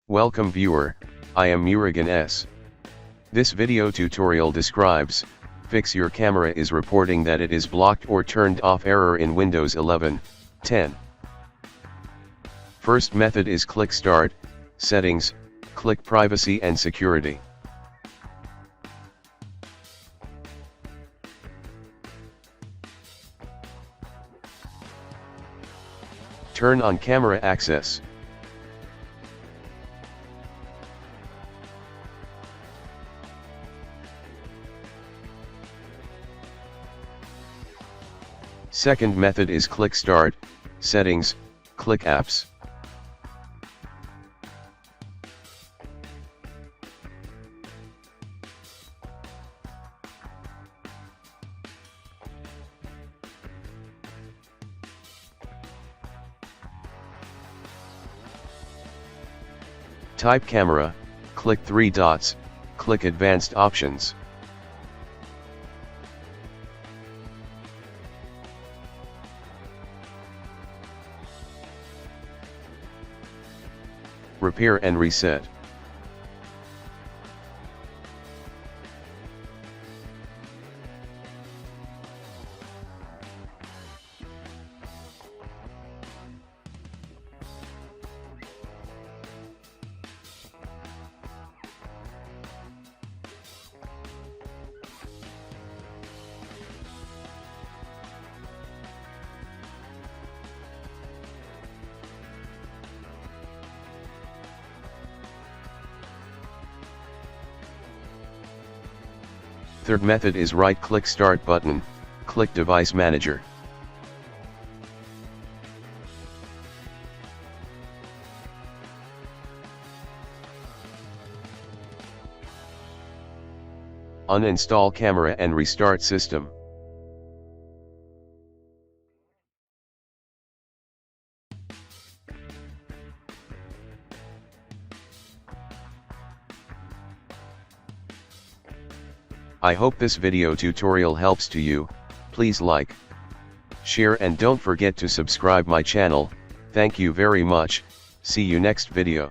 Welcome viewer, I am Murugan S. This video tutorial describes, fix your camera is reporting that it is blocked or turned off error in Windows 11, 10. First method is click Start, Settings, click Privacy and Security. Turn on camera access. Second method is click Start, Settings, click Apps. Type camera, click three dots, click Advanced Options. Repair and reset. Third method is right-click Start button, click Device Manager. Uninstall camera and restart system. I hope this video tutorial helps to you. Please like, share and don't forget to subscribe my channel. Thank you very much. See you next video.